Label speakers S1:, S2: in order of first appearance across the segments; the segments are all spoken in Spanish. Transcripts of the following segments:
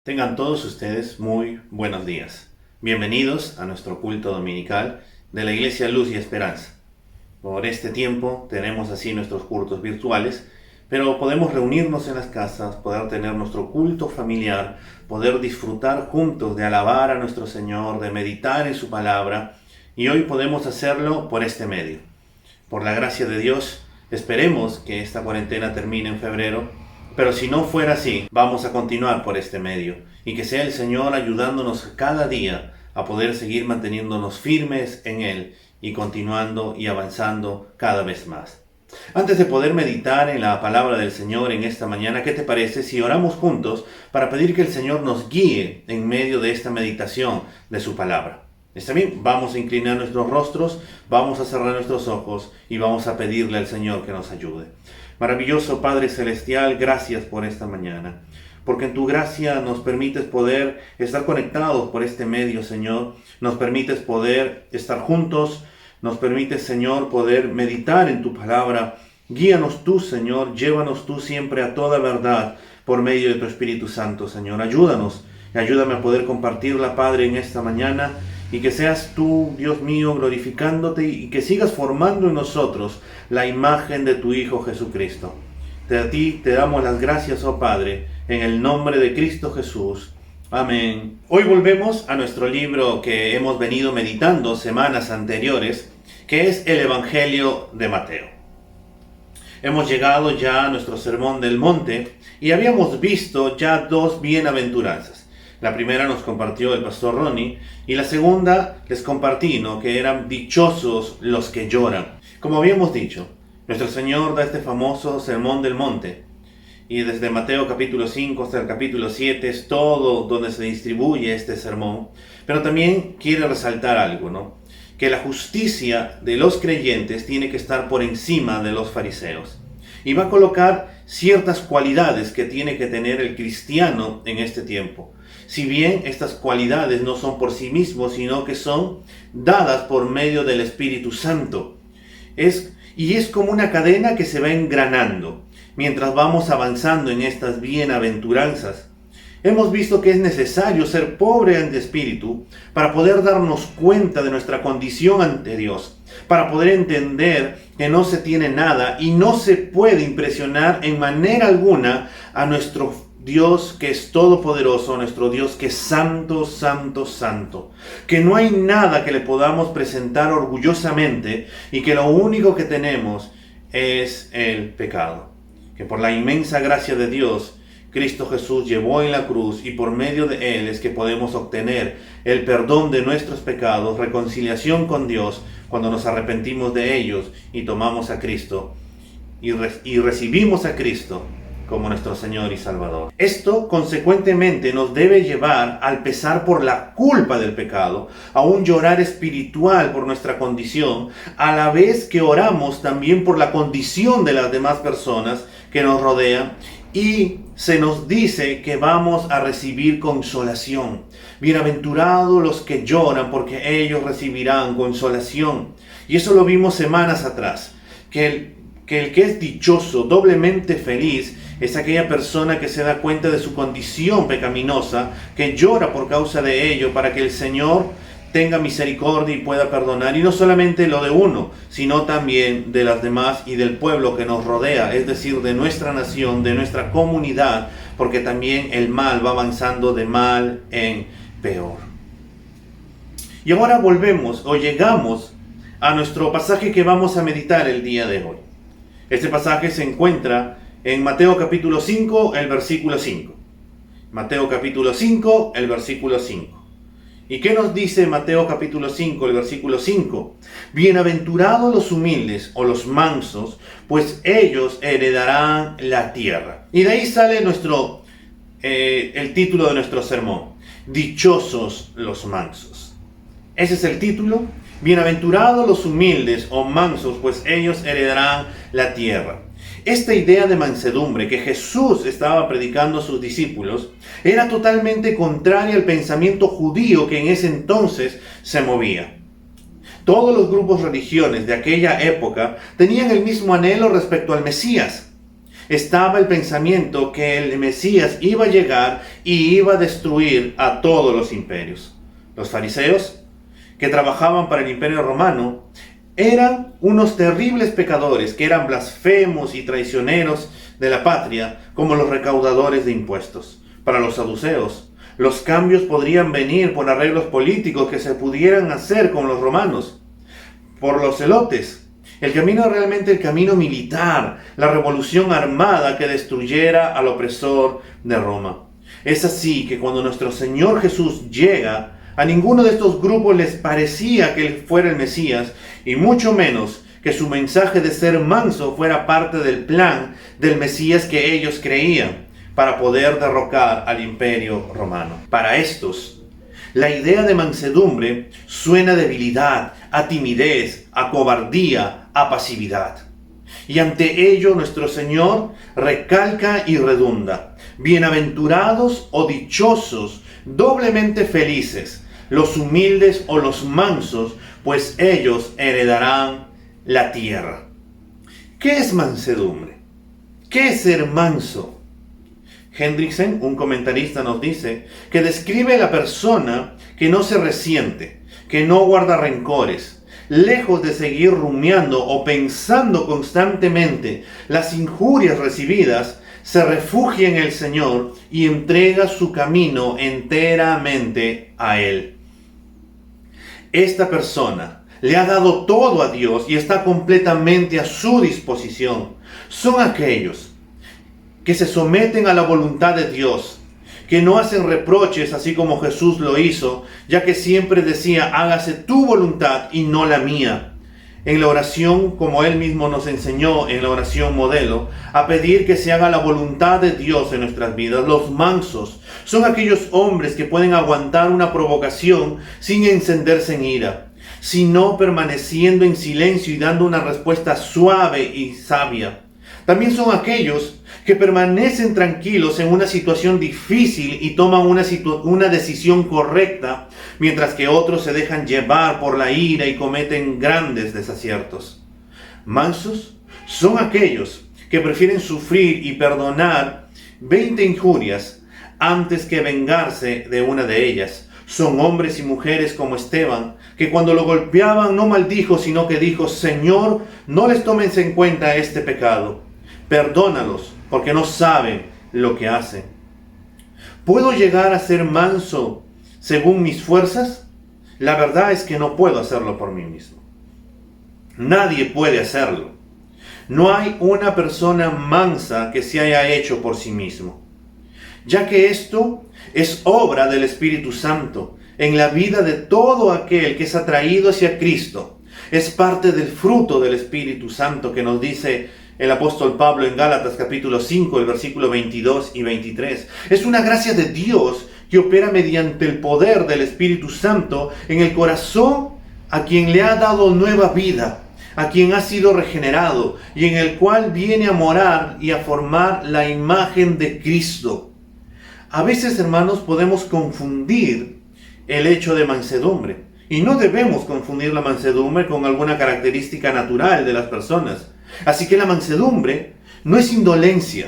S1: Tengan todos ustedes muy buenos días. Bienvenidos a nuestro culto dominical de la Iglesia Luz y Esperanza. Por este tiempo tenemos así nuestros cultos virtuales, pero podemos reunirnos en las casas, poder tener nuestro culto familiar, poder disfrutar juntos de alabar a nuestro Señor, de meditar en su palabra, y hoy podemos hacerlo por este medio. Por la gracia de Dios, esperemos que esta cuarentena termine en febrero. Pero si no fuera así, vamos a continuar por este medio y que sea el Señor ayudándonos cada día a poder seguir manteniéndonos firmes en Él y continuando y avanzando cada vez más. Antes de poder meditar en la palabra del Señor en esta mañana, ¿qué te parece si oramos juntos para pedir que el Señor nos guíe en medio de esta meditación de su palabra? ¿Está bien? Vamos a inclinar nuestros rostros, vamos a cerrar nuestros ojos y vamos a pedirle al Señor que nos ayude. Maravilloso Padre Celestial, gracias por esta mañana, porque en tu gracia nos permites poder estar conectados por este medio, Señor. Nos permites poder estar juntos, nos permites, Señor, poder meditar en tu palabra. Guíanos tú, Señor, llévanos tú siempre a toda verdad por medio de tu Espíritu Santo, Señor. Ayúdanos y ayúdame a poder compartirla, Padre, en esta mañana. Y que seas tú, Dios mío, glorificándote y que sigas formando en nosotros la imagen de tu Hijo Jesucristo. A ti te damos las gracias, oh Padre, en el nombre de Cristo Jesús. Amén. Hoy volvemos a nuestro libro que hemos venido meditando semanas anteriores, que es el Evangelio de Mateo. Hemos llegado ya a nuestro Sermón del Monte y habíamos visto ya dos bienaventuranzas. La primera nos compartió el pastor Ronnie y la segunda les compartí, ¿no? Que eran dichosos los que lloran. Como habíamos dicho, nuestro Señor da este famoso Sermón del Monte y desde Mateo capítulo 5 hasta el capítulo 7 es todo donde se distribuye este sermón, pero también quiere resaltar algo, ¿no? Que la justicia de los creyentes tiene que estar por encima de los fariseos. Y va a colocar ciertas cualidades que tiene que tener el cristiano en este tiempo. Si bien estas cualidades no son por sí mismos, sino que son dadas por medio del Espíritu Santo. Es como una cadena que se va engranando mientras vamos avanzando en estas bienaventuranzas. Hemos visto que es necesario ser pobre en espíritu para poder darnos cuenta de nuestra condición ante Dios, para poder entender que no se tiene nada y no se puede impresionar en manera alguna a nuestro Dios que es todopoderoso, nuestro Dios que es santo, santo, santo. Que no hay nada que le podamos presentar orgullosamente y que lo único que tenemos es el pecado. Que por la inmensa gracia de Dios, Cristo Jesús llevó en la cruz y por medio de Él es que podemos obtener el perdón de nuestros pecados, reconciliación con Dios cuando nos arrepentimos de ellos y tomamos a Cristo y recibimos a Cristo como nuestro Señor y Salvador. Esto consecuentemente nos debe llevar al pesar por la culpa del pecado, a un llorar espiritual por nuestra condición, a la vez que oramos también por la condición de las demás personas que nos rodean, y se nos dice que vamos a recibir consolación. Bienaventurados los que lloran, porque ellos recibirán consolación. Y eso lo vimos semanas atrás, que el que es dichoso, doblemente feliz, es aquella persona que se da cuenta de su condición pecaminosa, que llora por causa de ello, para que el Señor tenga misericordia y pueda perdonar, y no solamente lo de uno, sino también de las demás y del pueblo que nos rodea, es decir, de nuestra nación, de nuestra comunidad, porque también el mal va avanzando de mal en peor. Y ahora volvemos o llegamos a nuestro pasaje que vamos a meditar el día de hoy. Este pasaje se encuentra en Mateo capítulo 5, el versículo 5. Mateo capítulo 5, el versículo 5. ¿Y qué nos dice Mateo capítulo 5, el versículo 5? Bienaventurados los humildes o los mansos, pues ellos heredarán la tierra. Y de ahí sale el título de nuestro sermón. Dichosos los mansos. Ese es el título. Bienaventurados los humildes o mansos, pues ellos heredarán la tierra. Esta idea de mansedumbre que Jesús estaba predicando a sus discípulos era totalmente contraria al pensamiento judío que en ese entonces se movía. Todos los grupos religiosos de aquella época tenían el mismo anhelo respecto al Mesías. estaba el pensamiento que el Mesías iba a llegar y iba a destruir a todos los imperios. Los fariseos, que trabajaban para el imperio romano, eran unos terribles pecadores que eran blasfemos y traicioneros de la patria, como los recaudadores de impuestos. Para los saduceos, los cambios podrían venir por arreglos políticos que se pudieran hacer con los romanos. Por los celotes, el camino realmente el camino militar, la revolución armada que destruyera al opresor de Roma. Es así que cuando nuestro Señor Jesús llega, a ninguno de estos grupos les parecía que él fuera el Mesías, y mucho menos que su mensaje de ser manso fuera parte del plan del Mesías que ellos creían para poder derrocar al imperio romano. Para estos, la idea de mansedumbre suena a debilidad, a timidez, a cobardía, a pasividad. Y ante ello nuestro Señor recalca y redunda: bienaventurados o dichosos, doblemente felices, los humildes o los mansos, pues ellos heredarán la tierra. ¿Qué es mansedumbre? ¿Qué es ser manso? Hendrickson, un comentarista, nos dice que describe a la persona que no se resiente, que no guarda rencores, lejos de seguir rumiando o pensando constantemente las injurias recibidas, se refugia en el Señor y entrega su camino enteramente a Él. Esta persona le ha dado todo a Dios y está completamente a su disposición. Son aquellos que se someten a la voluntad de Dios, que no hacen reproches así como Jesús lo hizo, ya que siempre decía: hágase tu voluntad y no la mía. En la oración, como Él mismo nos enseñó en la oración modelo, a pedir que se haga la voluntad de Dios en nuestras vidas. Los mansos son aquellos hombres que pueden aguantar una provocación sin encenderse en ira, sino permaneciendo en silencio y dando una respuesta suave y sabia. También son aquellos que permanecen tranquilos en una situación difícil y toman una decisión correcta, mientras que otros se dejan llevar por la ira y cometen grandes desaciertos. Mansos son aquellos que prefieren sufrir y perdonar 20 injurias antes que vengarse de una de ellas. Son hombres y mujeres como Esteban, que cuando lo golpeaban no maldijo, sino que dijo: Señor, no les tomes en cuenta este pecado. Perdónalos, porque no saben lo que hacen. ¿Puedo llegar a ser manso según mis fuerzas? La verdad es que no puedo hacerlo por mí mismo. Nadie puede hacerlo. No hay una persona mansa que se haya hecho por sí mismo, ya que esto es obra del Espíritu Santo en la vida de todo aquel que es atraído hacia Cristo. Es parte del fruto del Espíritu Santo que nos dice el apóstol Pablo en Gálatas capítulo 5, el versículo 22 y 23. Es una gracia de Dios que opera mediante el poder del Espíritu Santo en el corazón a quien le ha dado nueva vida, a quien ha sido regenerado y en el cual viene a morar y a formar la imagen de Cristo. A veces, hermanos, podemos confundir el hecho de mansedumbre, y no debemos confundir la mansedumbre con alguna característica natural de las personas. Así que la mansedumbre no es indolencia.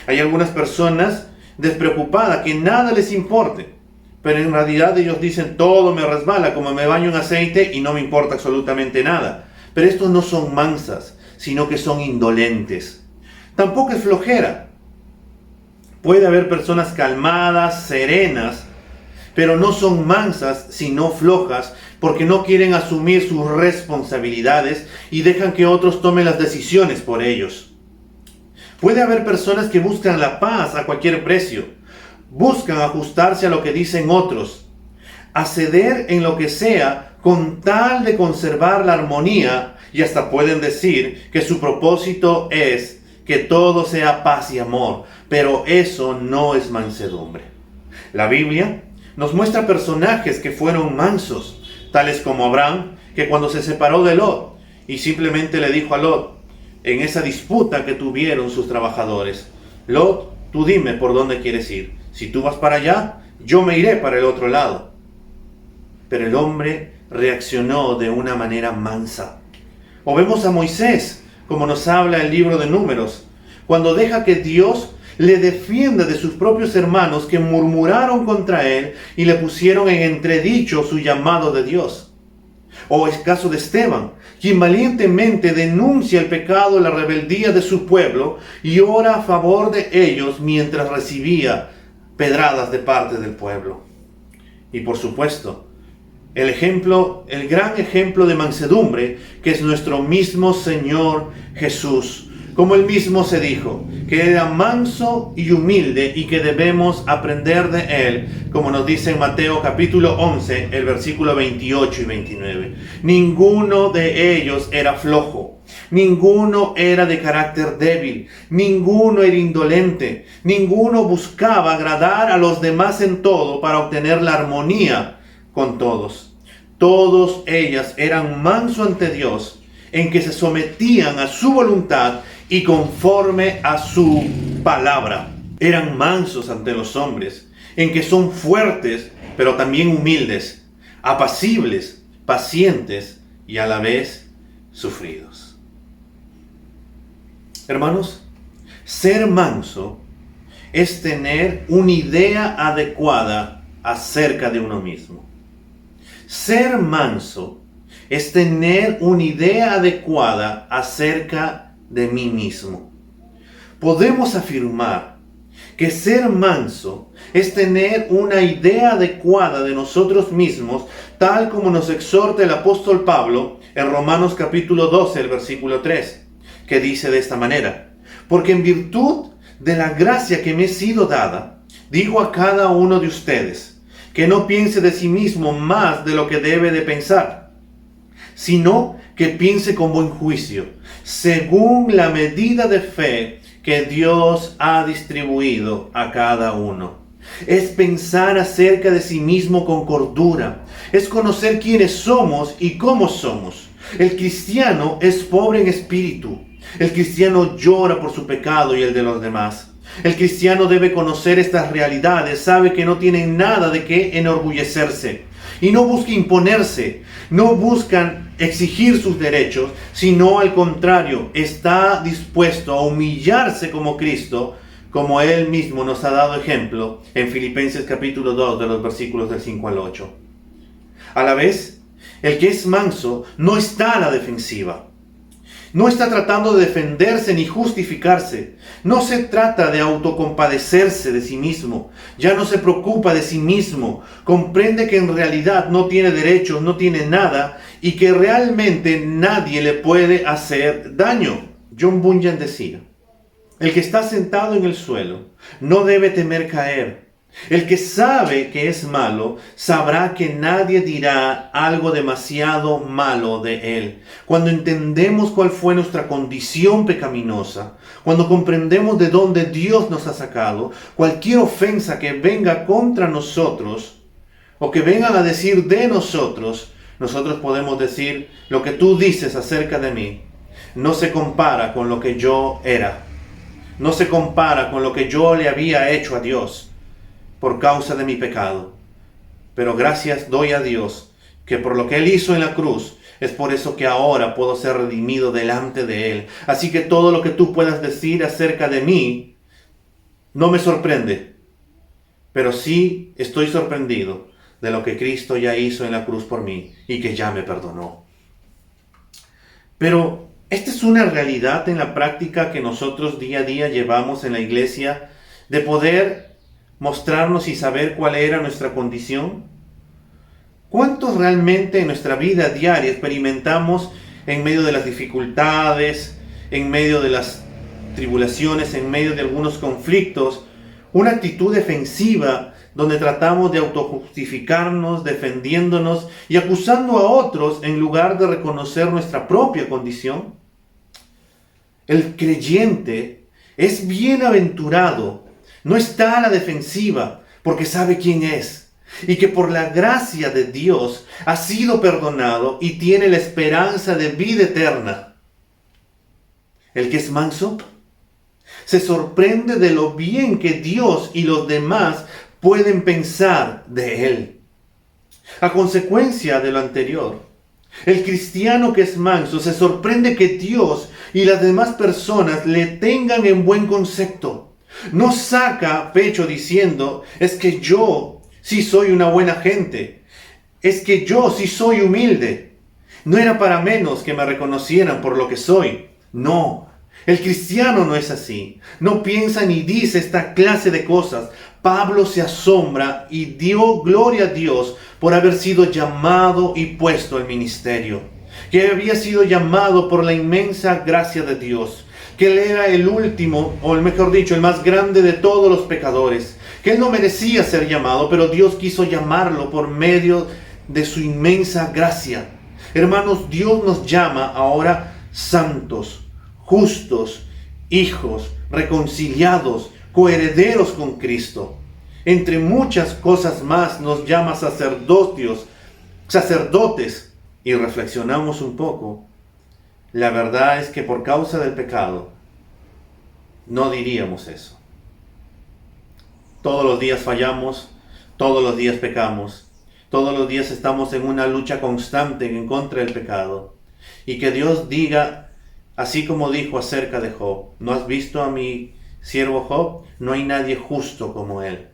S1: Hay algunas personas despreocupadas que nada les importe, pero en realidad ellos dicen: todo me resbala, como me baño en aceite y no me importa absolutamente nada. Pero estos no son mansas, sino que son indolentes. Tampoco es flojera. Puede haber personas calmadas, serenas, pero no son mansas, sino flojas, porque no quieren asumir sus responsabilidades y dejan que otros tomen las decisiones por ellos. Puede haber personas que buscan la paz a cualquier precio, buscan ajustarse a lo que dicen otros, a ceder en lo que sea con tal de conservar la armonía, y hasta pueden decir que su propósito es que todo sea paz y amor, pero eso no es mansedumbre. La Biblia nos muestra personajes que fueron mansos, tales como Abraham, que cuando se separó de Lot y simplemente le dijo a Lot, en esa disputa que tuvieron sus trabajadores: Lot, tú dime por dónde quieres ir. Si tú vas para allá, yo me iré para el otro lado. Pero el hombre reaccionó de una manera mansa. O vemos a Moisés, como nos habla el libro de Números, cuando deja que Dios le defienda de sus propios hermanos que murmuraron contra él y le pusieron en entredicho su llamado de Dios. O es caso de Esteban, quien valientemente denuncia el pecado y la rebeldía de su pueblo y ora a favor de ellos mientras recibía pedradas de parte del pueblo. Y por supuesto, el gran ejemplo de mansedumbre que es nuestro mismo Señor Jesús. Como él mismo se dijo, que era manso y humilde y que debemos aprender de él, como nos dice en Mateo capítulo 11, el versículo 28 y 29. Ninguno de ellos era flojo, ninguno era de carácter débil, ninguno era indolente, ninguno buscaba agradar a los demás en todo para obtener la armonía con todos. Todos ellas eran mansos ante Dios, en que se sometían a su voluntad y conforme a su palabra. Eran mansos ante los hombres, en que son fuertes, pero también humildes, apacibles, pacientes y a la vez sufridos. Hermanos, ser manso es tener una idea adecuada acerca de uno mismo. Ser manso es tener una idea adecuada acerca de mí mismo. Podemos afirmar que ser manso es tener una idea adecuada de nosotros mismos, tal como nos exhorta el apóstol Pablo en Romanos capítulo 12, el versículo 3, que dice de esta manera: porque en virtud de la gracia que me ha sido dada, digo a cada uno de ustedes, que no piense de sí mismo más de lo que debe de pensar, sino que piense con buen juicio, según la medida de fe que Dios ha distribuido a cada uno. Es pensar acerca de sí mismo con cordura, es conocer quiénes somos y cómo somos. El cristiano es pobre en espíritu, el cristiano llora por su pecado y el de los demás. El cristiano debe conocer estas realidades, sabe que no tiene nada de qué enorgullecerse y no busca imponerse, no buscan exigir sus derechos, sino al contrario, está dispuesto a humillarse como Cristo, como Él mismo nos ha dado ejemplo en Filipenses capítulo 2 de los versículos del 5 al 8. A la vez, el que es manso no está a la defensiva. No está tratando de defenderse ni justificarse. No se trata de autocompadecerse de sí mismo. Ya no se preocupa de sí mismo. Comprende que en realidad no tiene derechos, no tiene nada y que realmente nadie le puede hacer daño. John Bunyan decía: el que está sentado en el suelo no debe temer caer. El que sabe que es malo, sabrá que nadie dirá algo demasiado malo de él. Cuando entendemos cuál fue nuestra condición pecaminosa, cuando comprendemos de dónde Dios nos ha sacado, cualquier ofensa que venga contra nosotros, o que vengan a decir de nosotros, nosotros podemos decir: lo que tú dices acerca de mí no se compara con lo que yo era. No se compara con lo que yo le había hecho a Dios por causa de mi pecado. Pero gracias doy a Dios que por lo que Él hizo en la cruz, es por eso que ahora puedo ser redimido delante de Él. Así que todo lo que tú puedas decir acerca de mí no me sorprende, pero sí estoy sorprendido de lo que Cristo ya hizo en la cruz por mí y que ya me perdonó. Pero esta es una realidad en la práctica que nosotros día a día llevamos en la iglesia, de poder mostrarnos y saber cuál era nuestra condición. ¿Cuántos realmente en nuestra vida diaria experimentamos en medio de las dificultades, en medio de las tribulaciones, en medio de algunos conflictos, una actitud defensiva donde tratamos de autojustificarnos, defendiéndonos y acusando a otros en lugar de reconocer nuestra propia condición? El creyente es bienaventurado, no está a la defensiva porque sabe quién es y que por la gracia de Dios ha sido perdonado y tiene la esperanza de vida eterna. El que es manso se sorprende de lo bien que Dios y los demás pueden pensar de él. A consecuencia de lo anterior, el cristiano que es manso se sorprende que Dios y las demás personas le tengan en buen concepto. No saca pecho diciendo, es que yo sí soy una buena gente, es que yo sí soy humilde. No era para menos que me reconocieran por lo que soy. No, el cristiano no es así. No piensa ni dice esta clase de cosas. Pablo se asombra y dio gloria a Dios por haber sido llamado y puesto al ministerio. Que había sido llamado por la inmensa gracia de Dios. Que él era el último, o mejor dicho, el más grande de todos los pecadores. Que él no merecía ser llamado, pero Dios quiso llamarlo por medio de su inmensa gracia. Hermanos, Dios nos llama ahora santos, justos, hijos, reconciliados, coherederos con Cristo. Entre muchas cosas más nos llama sacerdotes. Y reflexionamos un poco. La verdad es que por causa del pecado no diríamos eso. Todos los días fallamos, todos los días pecamos. Todos los días estamos en una lucha constante en contra del pecado. Y que Dios diga, así como dijo acerca de Job, ¿no has visto a mi siervo Job? No hay nadie justo como él.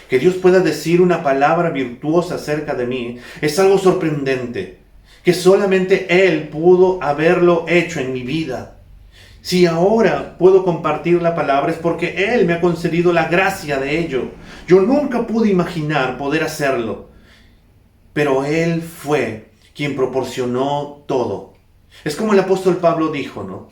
S1: Que Dios pueda decir una palabra virtuosa acerca de mí es algo sorprendente. Que solamente Él pudo haberlo hecho en mi vida. Si ahora puedo compartir la palabra es porque Él me ha concedido la gracia de ello. Yo nunca pude imaginar poder hacerlo. Pero Él fue quien proporcionó todo. Es como el apóstol Pablo dijo, ¿no?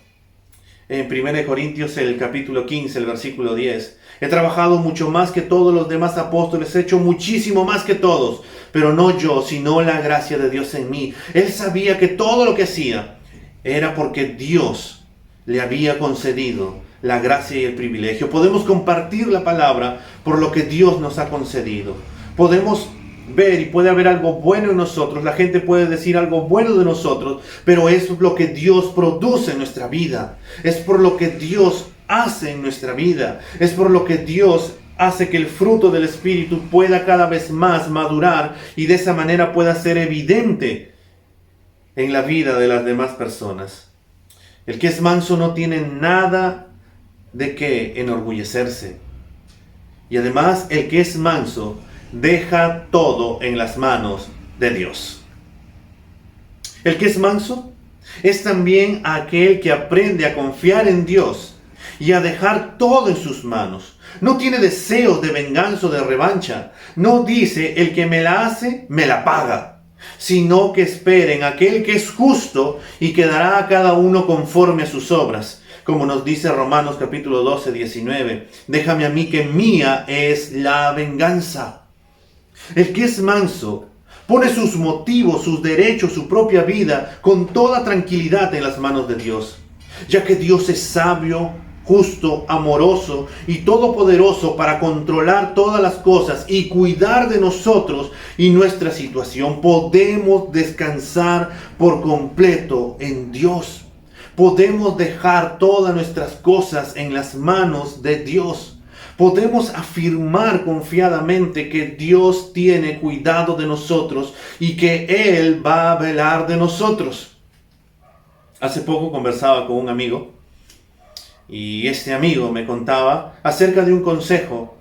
S1: En 1 Corintios, el capítulo 15, el versículo 10. He trabajado mucho más que todos los demás apóstoles, he hecho muchísimo más que todos, pero no yo, sino la gracia de Dios en mí. Él sabía que todo lo que hacía era porque Dios le había concedido la gracia y el privilegio. Podemos compartir la palabra por lo que Dios nos ha concedido. Podemos ver y puede haber algo bueno en nosotros, la gente puede decir algo bueno de nosotros, pero es lo que Dios produce en nuestra vida, es por lo que Dios hace en nuestra vida, es por lo que Dios hace que el fruto del Espíritu pueda cada vez más madurar y de esa manera pueda ser evidente en la vida de las demás personas. El que es manso no tiene nada de qué enorgullecerse, y además el que es manso deja todo en las manos de Dios. El que es manso es también aquel que aprende a confiar en Dios y a dejar todo en sus manos. No tiene deseos de venganza o de revancha. No dice, el que me la hace, me la paga. Sino que espera en aquel que es justo y que dará a cada uno conforme a sus obras. Como nos dice Romanos capítulo 12, 19. Déjame a mí que mía es la venganza. El que es manso pone sus motivos, sus derechos, su propia vida con toda tranquilidad en las manos de Dios, ya que Dios es sabio, justo, amoroso y todopoderoso para controlar todas las cosas y cuidar de nosotros y nuestra situación. Podemos descansar por completo en Dios. Podemos dejar todas nuestras cosas en las manos de Dios. Podemos afirmar confiadamente que Dios tiene cuidado de nosotros y que Él va a velar de nosotros. Hace poco conversaba con un amigo y este amigo me contaba acerca de un consejo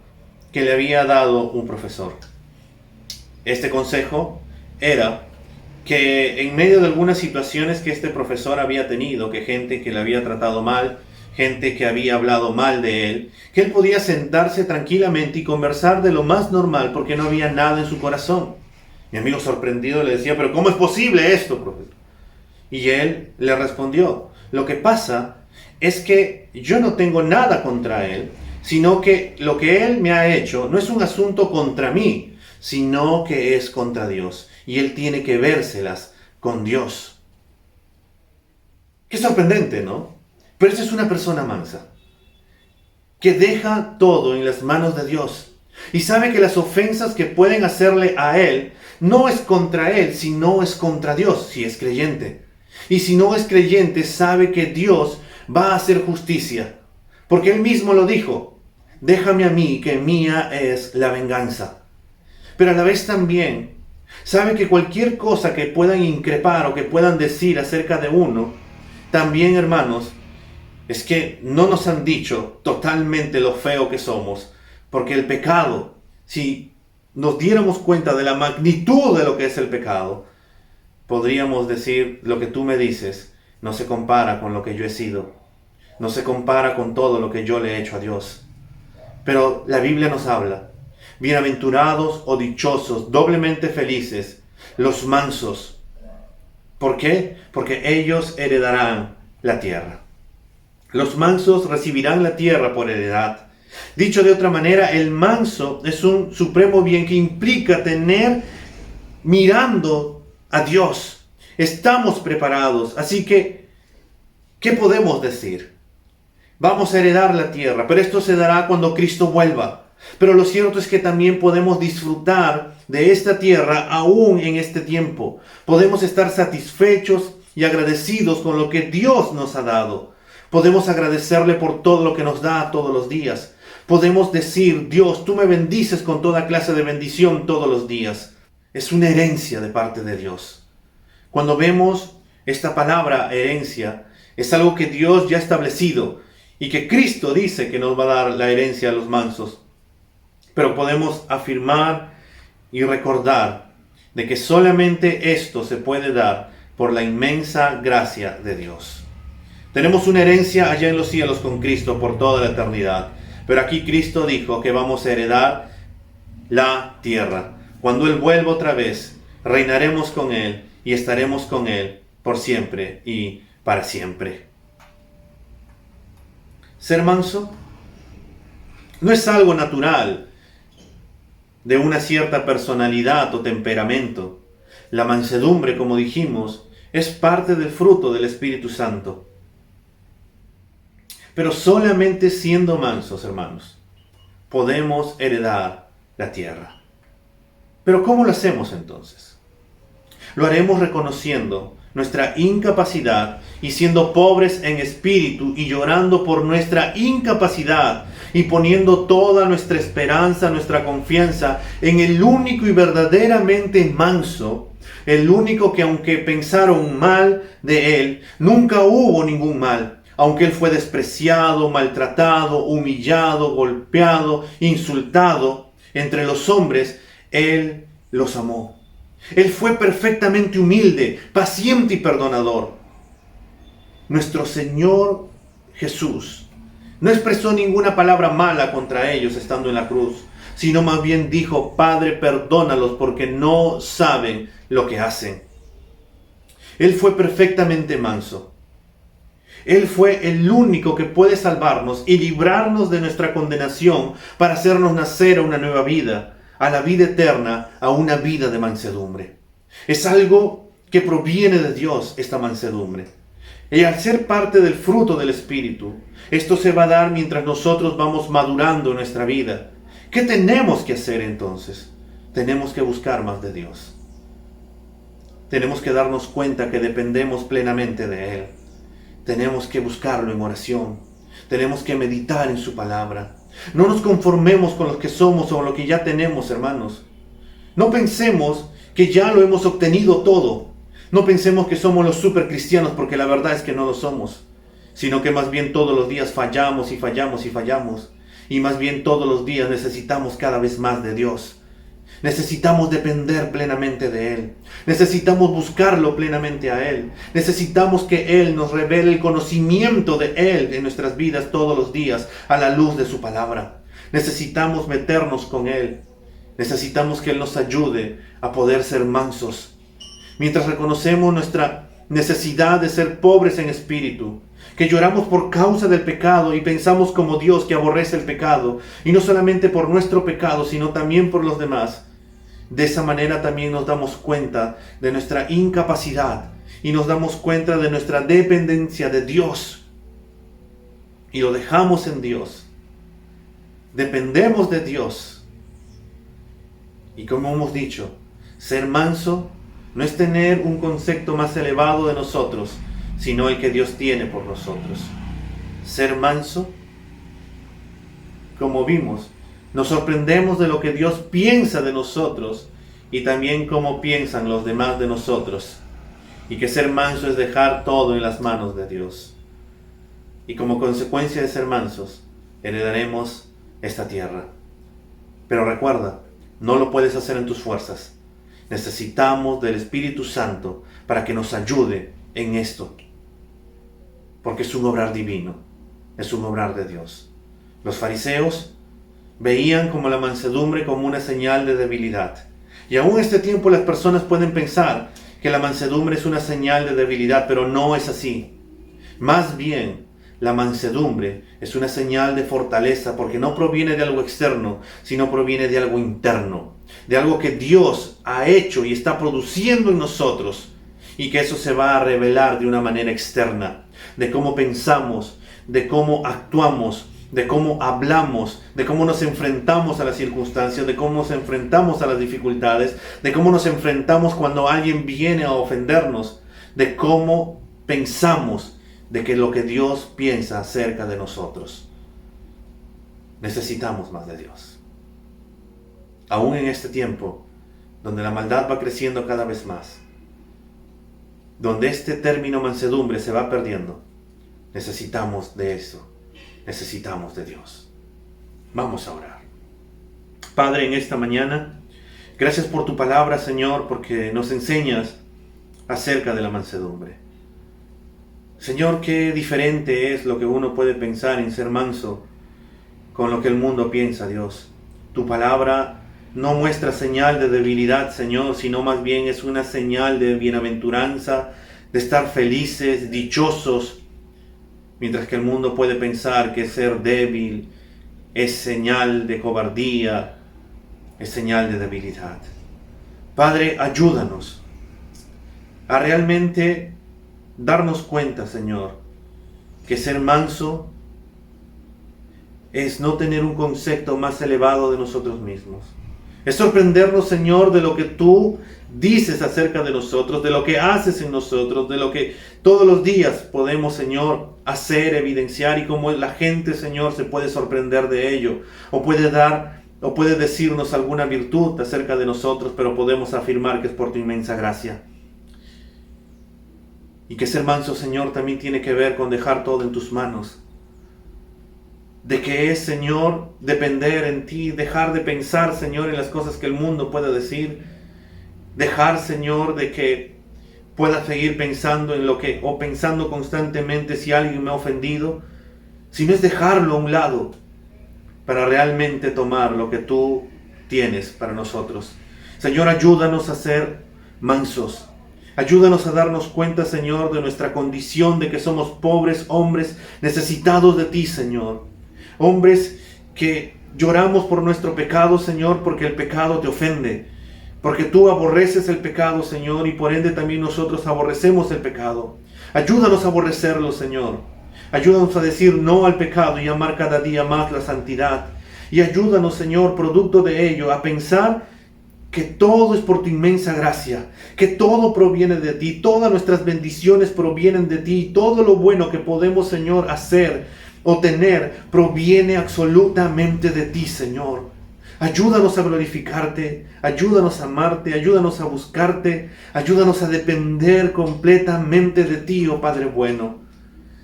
S1: que le había dado un profesor. Este consejo era que en medio de algunas situaciones que este profesor había tenido, que gente que le había tratado mal, gente que había hablado mal de él, que él podía sentarse tranquilamente y conversar de lo más normal porque no había nada en su corazón. Mi amigo sorprendido le decía, pero ¿cómo es posible esto, profesor? Y él le respondió, lo que pasa es que yo no tengo nada contra él, sino que lo que él me ha hecho no es un asunto contra mí, sino que es contra Dios. Y él tiene que vérselas con Dios. Qué sorprendente, ¿no? Pero esa es una persona mansa, que deja todo en las manos de Dios y sabe que las ofensas que pueden hacerle a él no es contra él, sino es contra Dios, si es creyente. Y si no es creyente, sabe que Dios va a hacer justicia, porque él mismo lo dijo, déjame a mí, que mía es la venganza. Pero a la vez también sabe que cualquier cosa que puedan increpar o que puedan decir acerca de uno, también, hermanos, es que no nos han dicho totalmente lo feo que somos, porque el pecado, si nos diéramos cuenta de la magnitud de lo que es el pecado, podríamos decir lo que tú me dices, no se compara con lo que yo he sido, no se compara con todo lo que yo le he hecho a Dios. Pero la Biblia nos habla, bienaventurados o dichosos, doblemente felices, los mansos. ¿Por qué? Porque ellos heredarán la tierra. Los mansos recibirán la tierra por heredad. Dicho de otra manera, el manso es un supremo bien que implica tener mirando a Dios. Estamos preparados. Así que, ¿qué podemos decir? Vamos a heredar la tierra, pero esto se dará cuando Cristo vuelva. Pero lo cierto es que también podemos disfrutar de esta tierra aún en este tiempo. Podemos estar satisfechos y agradecidos con lo que Dios nos ha dado. Podemos agradecerle por todo lo que nos da todos los días. Podemos decir, Dios, tú me bendices con toda clase de bendición todos los días. Es una herencia de parte de Dios. Cuando vemos esta palabra herencia, es algo que Dios ya ha establecido y que Cristo dice que nos va a dar la herencia a los mansos. Pero podemos afirmar y recordar de que solamente esto se puede dar por la inmensa gracia de Dios. Tenemos una herencia allá en los cielos con Cristo por toda la eternidad. Pero aquí Cristo dijo que vamos a heredar la tierra. Cuando Él vuelva otra vez, reinaremos con Él y estaremos con Él por siempre y para siempre. Ser manso no es algo natural de una cierta personalidad o temperamento. La mansedumbre, como dijimos, es parte del fruto del Espíritu Santo. Pero solamente siendo mansos, hermanos, podemos heredar la tierra. Pero ¿cómo lo hacemos entonces? Lo haremos reconociendo nuestra incapacidad y siendo pobres en espíritu y llorando por nuestra incapacidad y poniendo toda nuestra esperanza, nuestra confianza en el único y verdaderamente manso, el único que aunque pensaron mal de Él, nunca hubo ningún mal. Aunque Él fue despreciado, maltratado, humillado, golpeado, insultado entre los hombres, Él los amó. Él fue perfectamente humilde, paciente y perdonador. Nuestro Señor Jesús no expresó ninguna palabra mala contra ellos estando en la cruz, sino más bien dijo, Padre, perdónalos porque no saben lo que hacen. Él fue perfectamente manso. Él fue el único que puede salvarnos y librarnos de nuestra condenación para hacernos nacer a una nueva vida, a la vida eterna, a una vida de mansedumbre. Es algo que proviene de Dios, esta mansedumbre. Y al ser parte del fruto del Espíritu, esto se va a dar mientras nosotros vamos madurando en nuestra vida. ¿Qué tenemos que hacer entonces? Tenemos que buscar más de Dios. Tenemos que darnos cuenta que dependemos plenamente de Él. Tenemos que buscarlo en oración. Tenemos que meditar en su palabra. No nos conformemos con lo que somos o lo que ya tenemos, hermanos. No pensemos que ya lo hemos obtenido todo. No pensemos que somos los super cristianos, porque la verdad es que no lo somos. Sino que más bien todos los días fallamos y fallamos y fallamos. Y más bien todos los días necesitamos cada vez más de Dios. Necesitamos depender plenamente de Él. Necesitamos buscarlo plenamente a Él. Necesitamos que Él nos revele el conocimiento de Él en nuestras vidas todos los días a la luz de su palabra. Necesitamos meternos con Él. Necesitamos que Él nos ayude a poder ser mansos. Mientras reconocemos nuestra necesidad de ser pobres en espíritu, que lloramos por causa del pecado y pensamos como Dios que aborrece el pecado, y no solamente por nuestro pecado, sino también por los demás. De esa manera también nos damos cuenta de nuestra incapacidad y nos damos cuenta de nuestra dependencia de Dios. Y lo dejamos en Dios. Dependemos de Dios. Y como hemos dicho, ser manso no es tener un concepto más elevado de nosotros, sino el que Dios tiene por nosotros. Ser manso, como vimos, nos sorprendemos de lo que Dios piensa de nosotros y también cómo piensan los demás de nosotros. Y que ser manso es dejar todo en las manos de Dios. y como consecuencia de ser mansos, heredaremos esta tierra. Pero recuerda, no lo puedes hacer en tus fuerzas. Necesitamos del Espíritu Santo para que nos ayude en esto. Porque es un obrar divino, es un obrar de Dios. Los fariseos veían como la mansedumbre como una señal de debilidad. Y aún en este tiempo las personas pueden pensar que la mansedumbre es una señal de debilidad, pero no es así. Más bien, la mansedumbre es una señal de fortaleza porque no proviene de algo externo, sino proviene de algo interno, de algo que Dios ha hecho y está produciendo en nosotros, y que eso se va a revelar de una manera externa, de cómo pensamos, de cómo actuamos, de cómo hablamos, de cómo nos enfrentamos a las circunstancias, de cómo nos enfrentamos a las dificultades, de cómo nos enfrentamos cuando alguien viene a ofendernos, de cómo pensamos de que lo que Dios piensa acerca de nosotros. Necesitamos más de Dios. Aún en este tiempo, donde la maldad va creciendo cada vez más, donde este término mansedumbre se va perdiendo, necesitamos de eso. Necesitamos de Dios. Vamos a orar. Padre, en esta mañana, gracias por tu palabra, Señor, porque nos enseñas acerca de la mansedumbre. Señor, qué diferente es lo que uno puede pensar en ser manso con lo que el mundo piensa, Dios. Tu palabra no muestra señal de debilidad, Señor, sino más bien es una señal de bienaventuranza, de estar felices, dichosos, mientras que el mundo puede pensar que ser débil es señal de cobardía, es señal de debilidad. Padre, ayúdanos a realmente darnos cuenta, Señor, que ser manso es no tener un concepto más elevado de nosotros mismos. Es sorprendernos, Señor, de lo que tú dices acerca de nosotros, de lo que haces en nosotros, de lo que todos los días podemos, Señor, hacer, evidenciar, y cómo la gente, Señor, se puede sorprender de ello, o puede decirnos alguna virtud acerca de nosotros, pero podemos afirmar que es por tu inmensa gracia. Y que ser manso, Señor, también tiene que ver con dejar todo en tus manos. De que es, Señor, depender en ti, dejar de pensar, Señor, en las cosas que el mundo pueda decir. Dejar, Señor, de que pueda seguir pensando en lo que, o pensando constantemente si alguien me ha ofendido, sino es dejarlo a un lado para realmente tomar lo que tú tienes para nosotros. Señor, ayúdanos a ser mansos. Ayúdanos a darnos cuenta, Señor, de nuestra condición, de que somos pobres hombres necesitados de ti, Señor. Hombres que lloramos por nuestro pecado, Señor, porque el pecado te ofende. Porque tú aborreces el pecado, Señor, y por ende también nosotros aborrecemos el pecado. Ayúdanos a aborrecerlo, Señor. Ayúdanos a decir no al pecado y amar cada día más la santidad. Y ayúdanos, Señor, producto de ello, a pensar que todo es por tu inmensa gracia, que todo proviene de ti, todas nuestras bendiciones provienen de ti, todo lo bueno que podemos, Señor, hacer o tener proviene absolutamente de ti, Señor. Ayúdanos a glorificarte, ayúdanos a amarte, ayúdanos a buscarte, ayúdanos a depender completamente de ti, oh Padre bueno.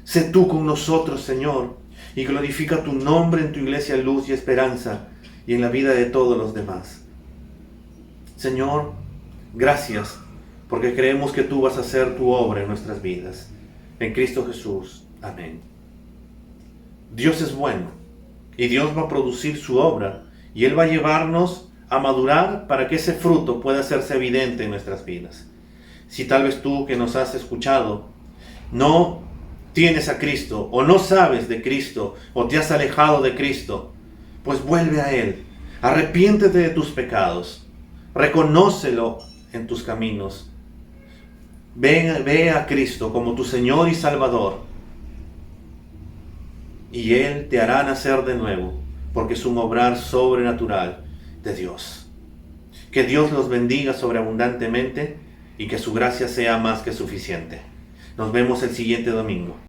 S1: Sé tú con nosotros, Señor, y glorifica tu nombre en tu iglesia Luz y Esperanza y en la vida de todos los demás. Señor, gracias, porque creemos que tú vas a hacer tu obra en nuestras vidas. En Cristo Jesús. Amén. Dios es bueno, y Dios va a producir su obra, y Él va a llevarnos a madurar para que ese fruto pueda hacerse evidente en nuestras vidas. Si tal vez tú que nos has escuchado no tienes a Cristo, o no sabes de Cristo, o te has alejado de Cristo, pues vuelve a Él. Arrepiéntete de tus pecados. Reconócelo en tus caminos. Ve a Cristo como tu Señor y Salvador. Y Él te hará nacer de nuevo, porque es un obrar sobrenatural de Dios. Que Dios los bendiga sobreabundantemente y que su gracia sea más que suficiente. Nos vemos el siguiente domingo.